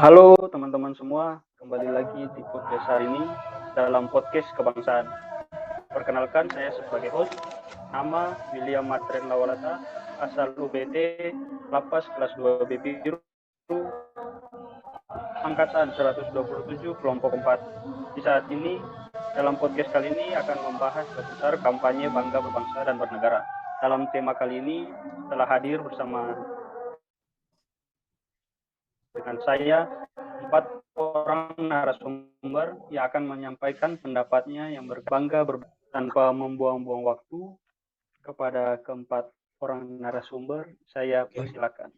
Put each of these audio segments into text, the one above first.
Halo teman-teman semua, kembali lagi di podcast hari ini dalam podcast kebangsaan. Perkenalkan, saya sebagai host, nama William Matren Lawalata, asal UBT, Lapas kelas 2 B Biru, angkatan 127, kelompok 4. Di saat ini, dalam podcast kali ini akan membahas seputar kampanye bangga berbangsa dan bernegara. Dalam tema kali ini telah hadir bersama dengan saya 4 orang narasumber yang akan menyampaikan pendapatnya yang berbangga tanpa membuang-buang waktu. Kepada keempat orang narasumber, saya persilakan.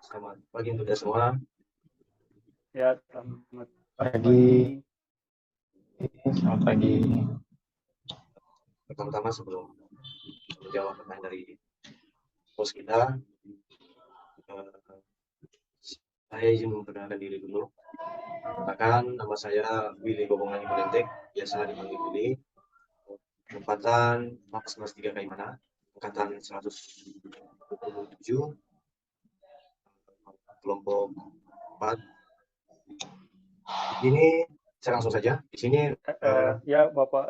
Selamat pagi untuk kita semua. Ya, selamat pagi. Selamat pagi. Pertama-tama sebelum menjawab pertanyaan dari host kita, saya izin memperkenalkan diri dulu. Perkenalkan, nama saya Willy Gobongan Ibulentek, biasa dipanggil Willy. Tempatan Lapas kelas 3 Kaimana, angkatan 127, kelompok 4. Ini saya langsung saja. Di sini ya Bapak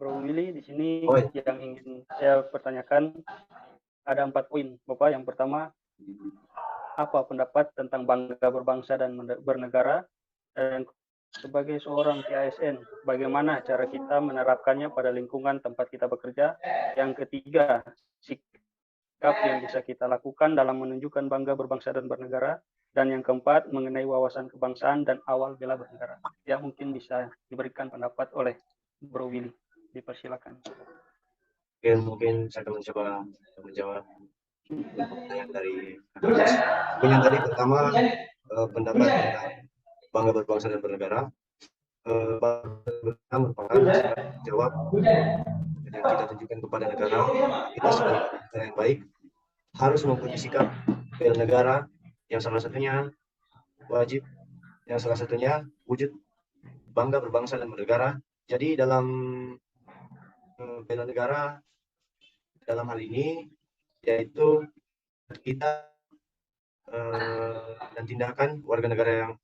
Bro Willy, di sini yang ingin saya pertanyakan ada 4 poin. Bapak, yang pertama, apa pendapat tentang bangga berbangsa dan bernegara? Dan sebagai seorang PASN, bagaimana cara kita menerapkannya pada lingkungan tempat kita bekerja? Yang ketiga, sikap yang bisa kita lakukan dalam menunjukkan bangga berbangsa dan bernegara. Dan yang keempat, mengenai wawasan kebangsaan dan awal bela bernegara. Yang mungkin bisa diberikan pendapat oleh Bro Willy. Dipersilakan. Mungkin saya akan mencoba menjawab pertanyaan dari yang tadi. Pertama, pendapat tentang bangga berbangsa dan bernegara. Merupakan jawab yang kita tunjukkan kepada negara. Kita sebagai negara yang baik harus mempunyai sikap bela negara, yang salah satunya wajib, yang salah satunya wujud bangga berbangsa dan bernegara. Jadi dalam bela negara dalam hal ini yaitu kita dan tindakan warga negara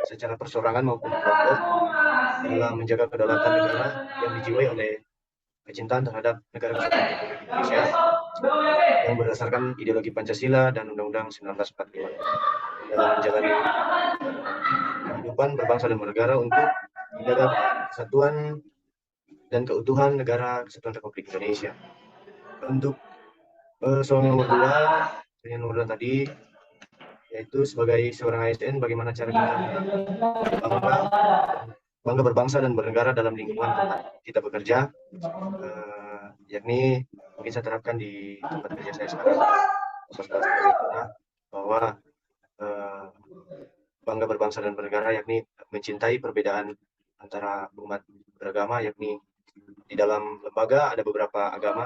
secara perseorangan maupun kelompok dalam menjaga kedaulatan negara yang dijiwai oleh kecintaan terhadap negara kesatuan Republik Indonesia yang berdasarkan ideologi Pancasila dan Undang-Undang 1945 dalam menjalani kehidupan berbangsa dan bernegara untuk menjaga kesatuan dan keutuhan negara kesatuan Republik Indonesia. Untuk soal nomor 2 tadi, yaitu sebagai seorang ASN, bagaimana cara kita bangga berbangsa dan bernegara dalam lingkungan tempat kita bekerja, yakni mungkin saya terapkan di tempat kerja saya sekarang, bahwa bangga berbangsa dan bernegara yakni mencintai perbedaan antara umat beragama, yakni di dalam lembaga ada beberapa agama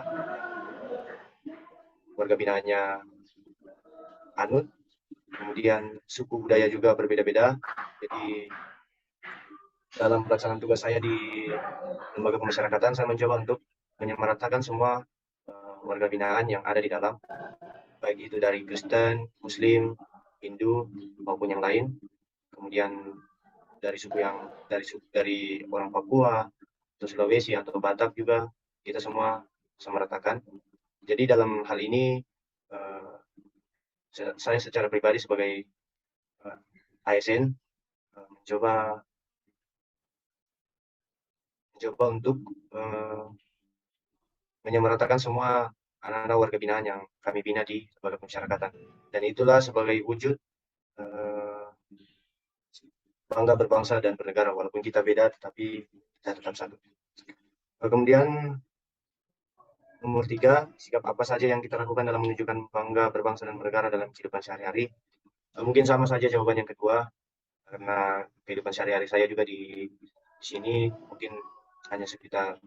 warga binaannya anut, kemudian suku budaya juga berbeda-beda. Jadi dalam pelaksanaan tugas saya di lembaga pemasyarakatan, saya mencoba untuk menyamaratakan semua warga binaan yang ada di dalam, baik itu dari Kristen, Muslim, Hindu maupun yang lain. Kemudian dari suku yang dari orang Papua atau Sulawesi atau Batak juga kita semua samaratakan. Jadi dalam hal ini saya secara pribadi sebagai ASN mencoba untuk menyamaratakan semua anak-anak warga binaan yang kami bina di lembaga pemasyarakatan, dan itulah sebagai wujud bangga berbangsa dan bernegara, walaupun kita beda tetapi kita tetap satu. Kemudian nomor 3, sikap apa saja yang kita lakukan dalam menunjukkan bangga berbangsa dan bernegara dalam kehidupan sehari-hari. Mungkin sama saja jawaban yang kedua, karena kehidupan sehari-hari saya juga di sini mungkin hanya sekitar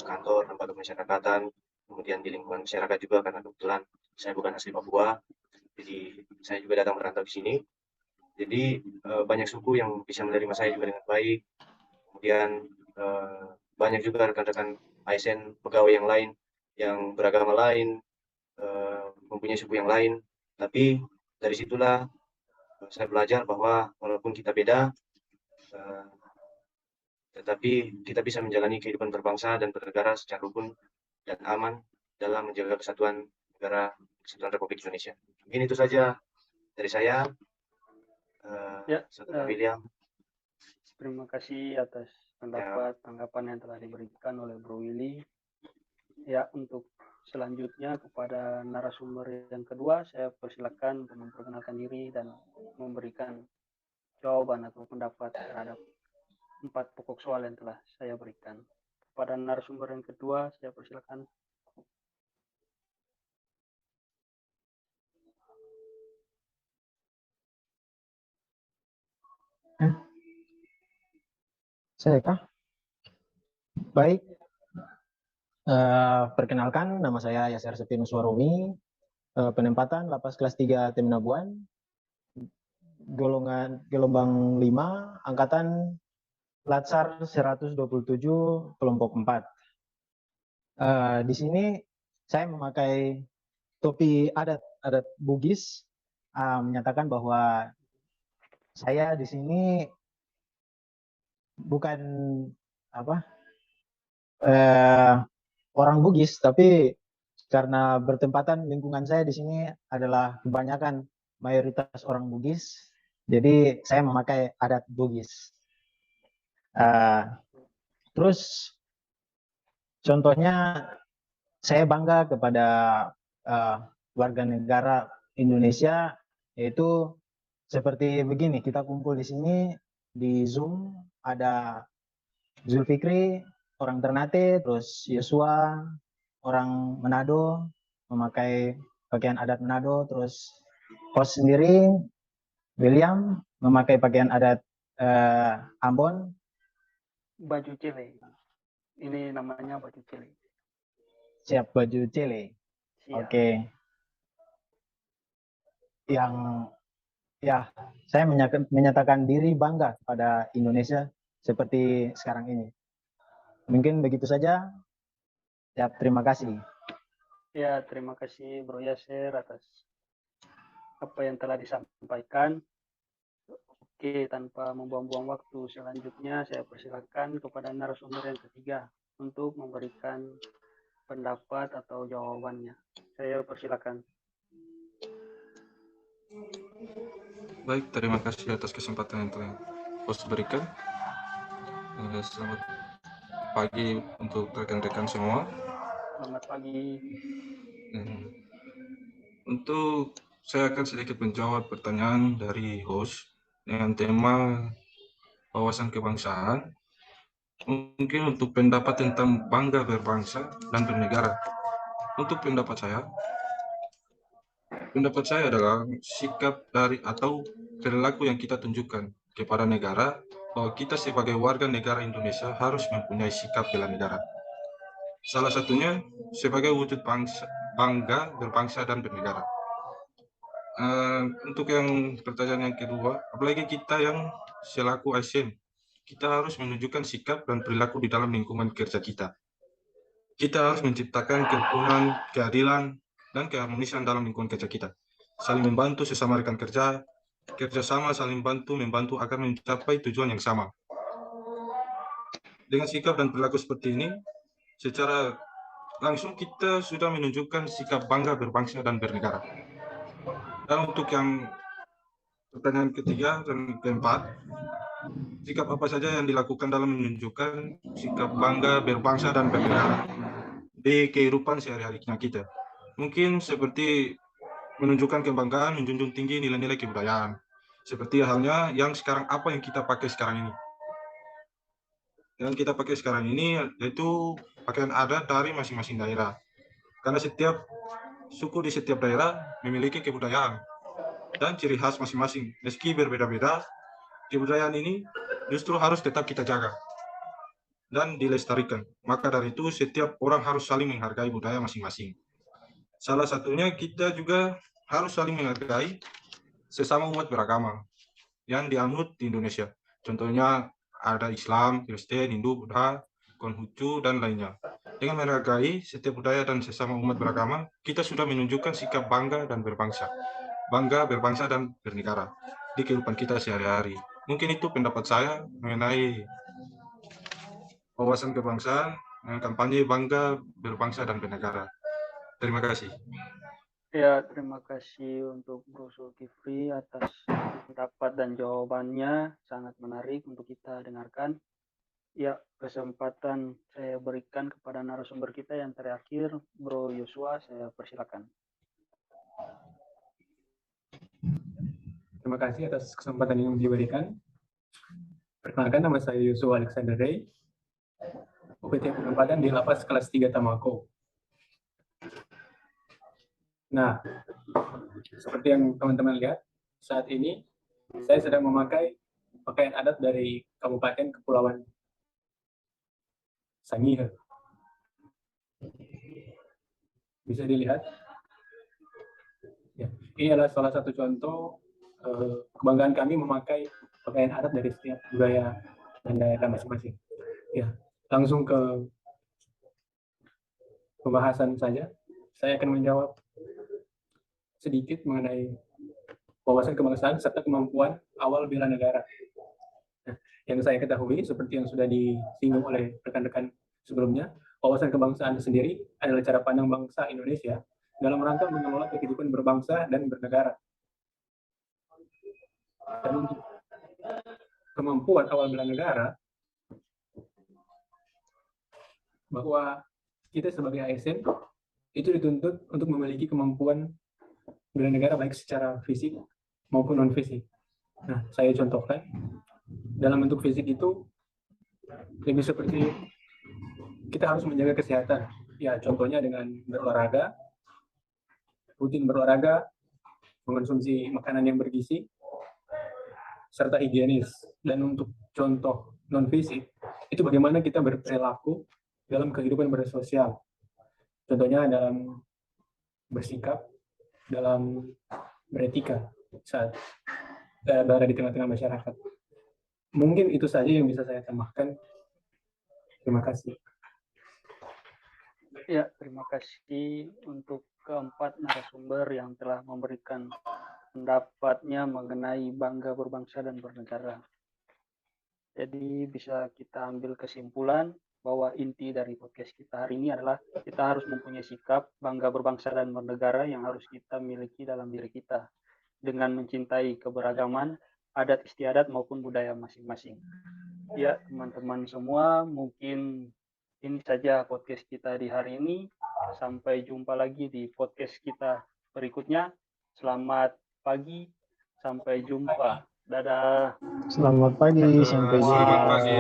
kantor, lembaga pemasyarakatan, kemudian di lingkungan masyarakat juga, karena kebetulan saya bukan asli Papua, jadi saya juga datang merantau di sini. Jadi banyak suku yang bisa menerima saya juga dengan baik. Kemudian banyak juga rekan-rekan ASN pegawai yang lain yang beragama lain, mempunyai suku yang lain. Tapi dari situlah saya belajar bahwa walaupun kita beda, tetapi kita bisa menjalani kehidupan berbangsa dan bernegara secara rukun dan aman dalam menjaga kesatuan negara Kesatuan Republik Indonesia. Mungkin itu saja dari saya. Saudara William. Terima kasih atas tanggapan yang telah diberikan oleh Bro Willy. Ya, untuk selanjutnya kepada narasumber yang kedua, saya persilakan untuk memperkenalkan diri dan memberikan jawaban atau pendapat terhadap 4 pokok soal yang telah saya berikan. Kepada narasumber yang kedua, saya persilakan. Saya kah? Baik. Perkenalkan, nama saya Yasser Septinus Warumi, penempatan lapas kelas 3 Temnabuan, gelombang 5, angkatan Latsar 127, kelompok 4. Di sini saya memakai topi adat Bugis, menyatakan bahwa saya di sini bukan orang Bugis, tapi karena bertempatan lingkungan saya di sini adalah kebanyakan mayoritas orang Bugis, jadi saya memakai adat Bugis. Terus contohnya saya bangga kepada warga negara Indonesia, yaitu seperti begini, kita kumpul di sini di Zoom, ada Zulfikri orang Ternate, terus Yosua orang Manado memakai pakaian adat Manado, terus host sendiri William memakai pakaian adat Ambon. Baju cile. Ini namanya baju cile. Siap, baju cile. Oke. Yang ya, saya menyatakan diri bangga pada Indonesia seperti sekarang ini. Mungkin begitu saja. Ya, terima kasih. Ya, terima kasih Bro Yasser atas apa yang telah disampaikan. Oke, tanpa membuang-buang waktu, selanjutnya saya persilakan kepada narasumber yang ketiga untuk memberikan pendapat atau jawabannya. Saya persilakan. Baik, terima kasih atas kesempatan yang telah host berikan. Selamat pagi untuk rekan-rekan semua. Selamat pagi. Untuk saya akan sedikit menjawab pertanyaan dari host dengan tema wawasan kebangsaan. Mungkin untuk pendapat tentang bangga berbangsa dan bernegara. Untuk pendapat saya adalah sikap dari atau perilaku yang kita tunjukkan kepada negara bahwa kita sebagai warga negara Indonesia harus mempunyai sikap bela negara. Salah satunya sebagai wujud bangga berbangsa dan bernegara. Untuk yang pertanyaan yang kedua, apalagi kita yang selaku ASN, kita harus menunjukkan sikap dan perilaku di dalam lingkungan kerja kita. Kita harus menciptakan kerukunan, keadilan, dan keharmonisan dalam lingkungan kerja kita. Saling membantu sesama rekan kerja, kerjasama saling membantu agar mencapai tujuan yang sama. Dengan sikap dan perilaku seperti ini, secara langsung kita sudah menunjukkan sikap bangga berbangsa dan bernegara. Dan untuk yang pertanyaan ketiga dan keempat, sikap apa saja yang dilakukan dalam menunjukkan sikap bangga berbangsa dan bernegara di kehidupan sehari-hari kita. Mungkin seperti menunjukkan kebanggaan, menjunjung tinggi nilai-nilai kebudayaan. Seperti halnya yang sekarang apa yang kita pakai sekarang ini. Yang kita pakai sekarang ini yaitu pakaian adat dari masing-masing daerah. Karena setiap suku di setiap daerah memiliki kebudayaan dan ciri khas masing-masing. Meski berbeda-beda, kebudayaan ini justru harus tetap kita jaga dan dilestarikan. Maka dari itu setiap orang harus saling menghargai budaya masing-masing. Salah satunya kita juga harus saling menghargai sesama umat beragama yang dianut di Indonesia. Contohnya ada Islam, Kristen, Hindu, Buddha, Konghucu, dan lainnya. Dengan menghargai setiap budaya dan sesama umat beragama, kita sudah menunjukkan sikap bangga dan berbangsa. Bangga, berbangsa, dan bernegara. di kehidupan kita sehari-hari. Mungkin itu pendapat saya mengenai wawasan kebangsaan dengan kampanye bangga berbangsa dan bernegara. Terima kasih. Ya, terima kasih untuk Bro Zulkifli atas pendapat dan jawabannya, sangat menarik untuk kita dengarkan. Ya, kesempatan saya berikan kepada narasumber kita yang terakhir, Bro Yosua, saya persilakan. Terima kasih atas kesempatan yang diberikan. Perkenalkan, nama saya Yosua Alexander Ray, UPT penempatan di Lapas kelas 3 Tamako. Nah, seperti yang teman-teman lihat, saat ini saya sedang memakai pakaian adat dari Kabupaten Kepulauan Sangihe. Bisa dilihat. Ya, ini adalah salah satu contoh kebanggaan kami memakai pakaian adat dari setiap budaya dan daerah masing-masing. Ya, langsung ke pembahasan saja. Saya akan menjawab sedikit mengenai wawasan kebangsaan serta kemampuan awal bela negara. Nah, yang saya ketahui, seperti yang sudah disinggung oleh rekan-rekan sebelumnya, wawasan kebangsaan sendiri adalah cara pandang bangsa Indonesia dalam rangka mengelola kehidupan berbangsa dan bernegara. Dan untuk kemampuan awal bela negara, bahwa kita sebagai ASN itu dituntut untuk memiliki kemampuan bela negara baik secara fisik maupun non fisik. Nah, saya contohkan dalam bentuk fisik itu lebih seperti kita harus menjaga kesehatan. Ya, contohnya dengan berolahraga, rutin berolahraga, mengonsumsi makanan yang bergizi, serta higienis. Dan untuk contoh non fisik itu bagaimana kita berperilaku dalam kehidupan bersosial. Contohnya dalam bersikap, dalam beretika saat berada di tengah-tengah masyarakat. Mungkin itu saja yang bisa saya tambahkan. Terima kasih. Ya, terima kasih untuk keempat narasumber yang telah memberikan pendapatnya mengenai bangga berbangsa dan bernegara. Jadi bisa kita ambil kesimpulan bahwa inti dari podcast kita hari ini adalah kita harus mempunyai sikap bangga berbangsa dan bernegara yang harus kita miliki dalam diri kita dengan mencintai keberagaman adat istiadat maupun budaya masing-masing. Ya, teman-teman semua, mungkin ini saja podcast kita di hari ini. Sampai jumpa lagi di podcast kita berikutnya. Selamat pagi, sampai jumpa. Dadah. Selamat pagi, sampai jumpa. Selamat pagi.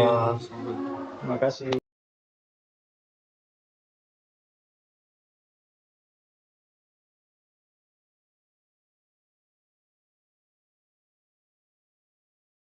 Terima kasih.